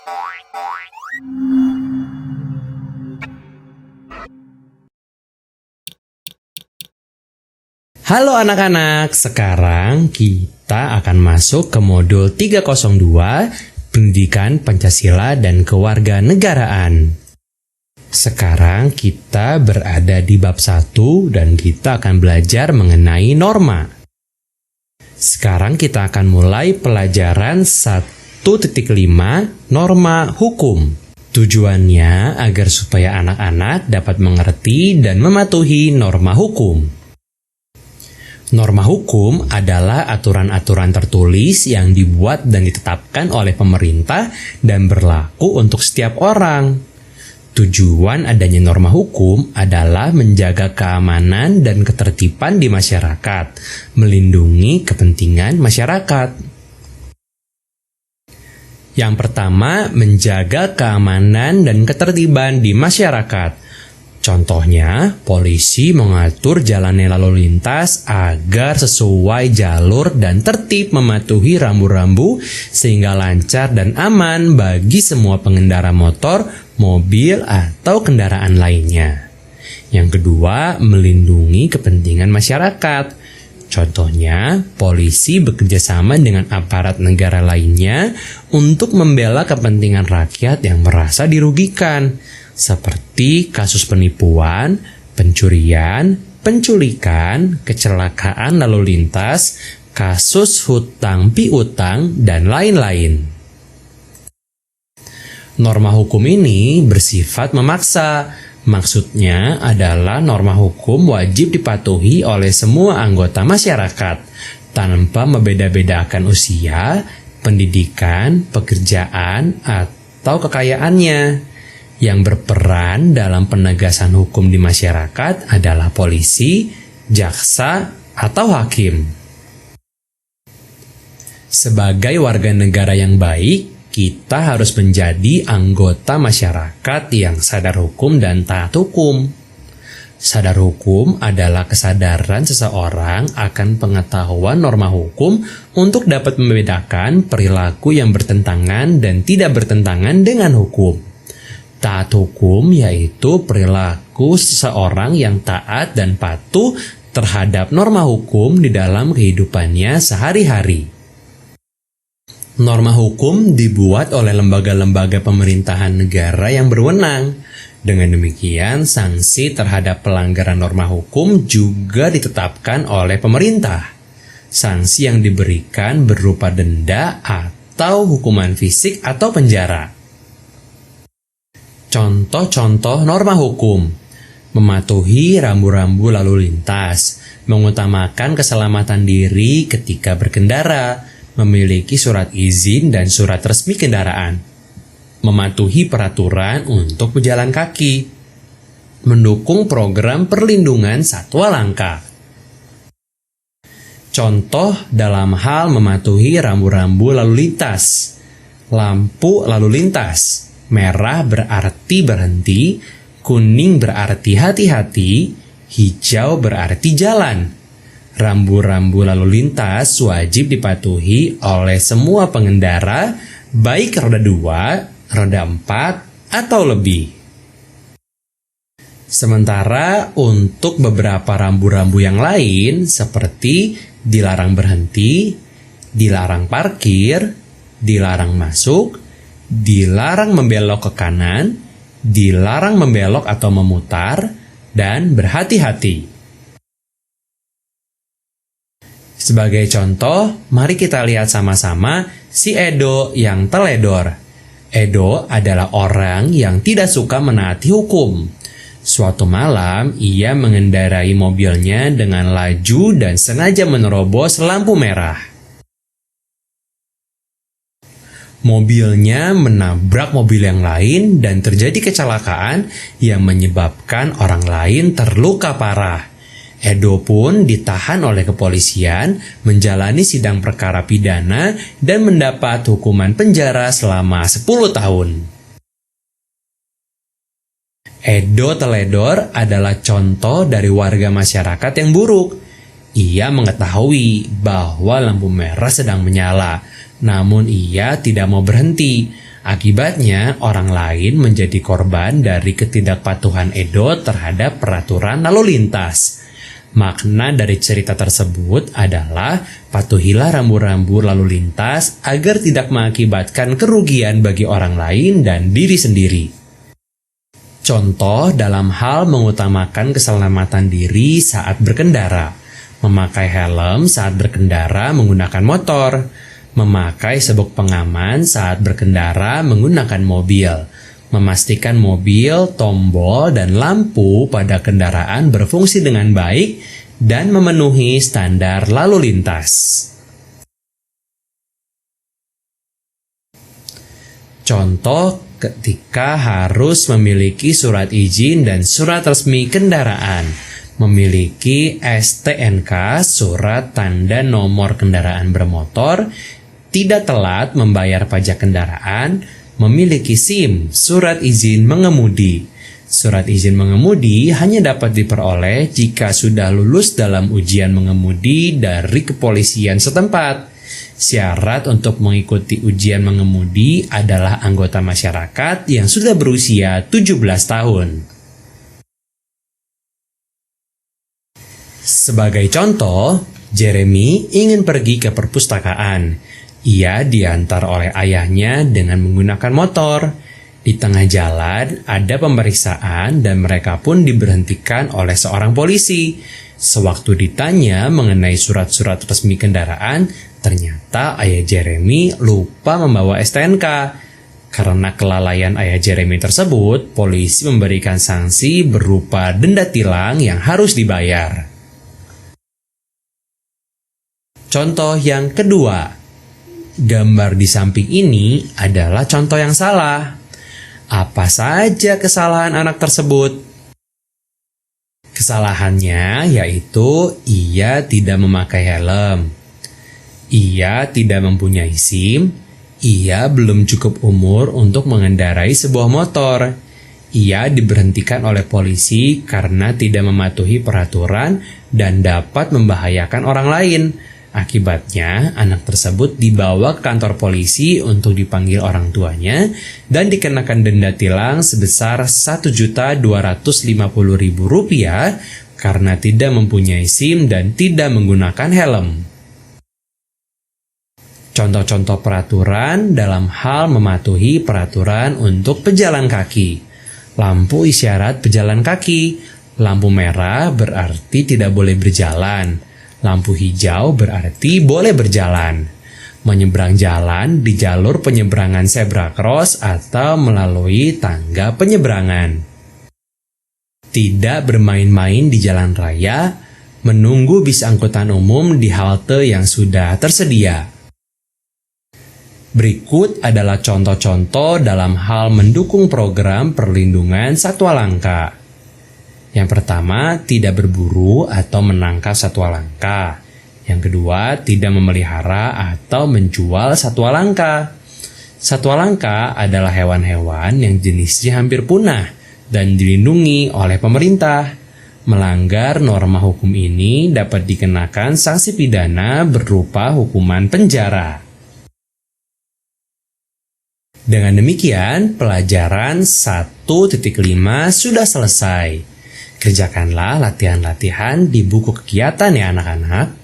Halo anak-anak, sekarang kita akan masuk ke modul 302, Pendidikan Pancasila dan Kewarganegaraan. Sekarang kita berada di bab 1 dan kita akan belajar mengenai norma. Sekarang kita akan mulai pelajaran 1.5 Norma Hukum. Tujuannya agar supaya anak-anak dapat mengerti dan mematuhi norma hukum. Norma hukum adalah aturan-aturan tertulis yang dibuat dan ditetapkan oleh pemerintah dan berlaku untuk setiap orang. Tujuan adanya norma hukum adalah menjaga keamanan dan ketertiban di masyarakat, melindungi kepentingan masyarakat. Yang pertama, menjaga keamanan dan ketertiban di masyarakat. Contohnya, polisi mengatur jalannya lalu lintas agar sesuai jalur dan tertib mematuhi rambu-rambu sehingga lancar dan aman bagi semua pengendara motor, mobil, atau kendaraan lainnya. Yang kedua, melindungi kepentingan masyarakat. Contohnya, polisi bekerjasama dengan aparat negara lainnya untuk membela kepentingan rakyat yang merasa dirugikan, seperti kasus penipuan, pencurian, penculikan, kecelakaan lalu lintas, kasus hutang piutang, dan lain-lain. Norma hukum ini bersifat memaksa. Maksudnya adalah norma hukum wajib dipatuhi oleh semua anggota masyarakat tanpa membeda-bedakan usia, pendidikan, pekerjaan, atau kekayaannya. Yang berperan dalam penegasan hukum di masyarakat adalah polisi, jaksa, atau hakim. Sebagai warga negara yang baik, kita harus menjadi anggota masyarakat yang sadar hukum dan taat hukum. Sadar hukum adalah kesadaran seseorang akan pengetahuan norma hukum untuk dapat membedakan perilaku yang bertentangan dan tidak bertentangan dengan hukum. Taat hukum yaitu perilaku seseorang yang taat dan patuh terhadap norma hukum di dalam kehidupannya sehari-hari. Norma hukum dibuat oleh lembaga-lembaga pemerintahan negara yang berwenang. Dengan demikian, sanksi terhadap pelanggaran norma hukum juga ditetapkan oleh pemerintah. Sanksi yang diberikan berupa denda atau hukuman fisik atau penjara. Contoh-contoh norma hukum: mematuhi rambu-rambu lalu lintas, mengutamakan keselamatan diri ketika berkendara, memiliki surat izin dan surat resmi kendaraan, mematuhi peraturan untuk pejalan kaki, mendukung program perlindungan satwa langka. Contoh dalam hal mematuhi rambu-rambu lalu lintas: lampu lalu lintas. Merah berarti berhenti, kuning berarti hati-hati, hijau berarti jalan. Rambu-rambu lalu lintas wajib dipatuhi oleh semua pengendara, baik roda 2, roda 4, atau lebih. Sementara untuk beberapa rambu-rambu yang lain seperti dilarang berhenti, dilarang parkir, dilarang masuk, dilarang membelok ke kanan, dilarang membelok atau memutar, dan berhati-hati. Sebagai contoh, mari kita lihat sama-sama si Edo yang teledor. Edo adalah orang yang tidak suka menaati hukum. Suatu malam, ia mengendarai mobilnya dengan laju dan sengaja menerobos lampu merah. Mobilnya menabrak mobil yang lain dan terjadi kecelakaan yang menyebabkan orang lain terluka parah. Edo pun ditahan oleh kepolisian, menjalani sidang perkara pidana dan mendapat hukuman penjara selama 10 tahun. Edo teledor adalah contoh dari warga masyarakat yang buruk. Ia mengetahui bahwa lampu merah sedang menyala, namun ia tidak mau berhenti. Akibatnya, orang lain menjadi korban dari ketidakpatuhan Edo terhadap peraturan lalu lintas. Makna dari cerita tersebut adalah patuhilah rambu-rambu lalu lintas agar tidak mengakibatkan kerugian bagi orang lain dan diri sendiri. Contoh dalam hal mengutamakan keselamatan diri saat berkendara, memakai helm saat berkendara menggunakan motor, memakai sabuk pengaman saat berkendara menggunakan mobil, memastikan mobil, tombol, dan lampu pada kendaraan berfungsi dengan baik dan memenuhi standar lalu lintas. Contoh ketika harus memiliki surat izin dan surat resmi kendaraan, memiliki STNK, surat tanda nomor kendaraan bermotor, tidak telat membayar pajak kendaraan, memiliki SIM, surat izin mengemudi. Surat izin mengemudi hanya dapat diperoleh jika sudah lulus dalam ujian mengemudi dari kepolisian setempat. Syarat untuk mengikuti ujian mengemudi adalah anggota masyarakat yang sudah berusia 17 tahun. Sebagai contoh, Jeremy ingin pergi ke perpustakaan. Ia diantar oleh ayahnya dengan menggunakan motor. Di tengah jalan ada pemeriksaan dan mereka pun diberhentikan oleh seorang polisi. Sewaktu ditanya mengenai surat-surat resmi kendaraan, ternyata ayah Jeremy lupa membawa STNK. Karena kelalaian ayah Jeremy tersebut, polisi memberikan sanksi berupa denda tilang yang harus dibayar. Contoh yang kedua. Gambar di samping ini adalah contoh yang salah. Apa saja kesalahan anak tersebut? Kesalahannya yaitu ia tidak memakai helm, ia tidak mempunyai SIM, ia belum cukup umur untuk mengendarai sebuah motor, ia diberhentikan oleh polisi karena tidak mematuhi peraturan dan dapat membahayakan orang lain. Akibatnya, anak tersebut dibawa ke kantor polisi untuk dipanggil orang tuanya dan dikenakan denda tilang sebesar Rp1.250.000 karena tidak mempunyai SIM dan tidak menggunakan helm. Contoh-contoh peraturan dalam hal mematuhi peraturan untuk pejalan kaki. Lampu isyarat pejalan kaki. Lampu merah berarti tidak boleh berjalan. Lampu hijau berarti boleh berjalan. Menyeberang jalan di jalur penyeberangan zebra cross atau melalui tangga penyeberangan. Tidak bermain-main di jalan raya, menunggu bis angkutan umum di halte yang sudah tersedia. Berikut adalah contoh-contoh dalam hal mendukung program perlindungan satwa langka. Yang pertama, tidak berburu atau menangkap satwa langka. Yang kedua, tidak memelihara atau menjual satwa langka. Satwa langka adalah hewan-hewan yang jenisnya hampir punah dan dilindungi oleh pemerintah. Melanggar norma hukum ini dapat dikenakan sanksi pidana berupa hukuman penjara. Dengan demikian, pelajaran 1.5 sudah selesai. Kerjakanlah latihan-latihan di buku kegiatan ya anak-anak.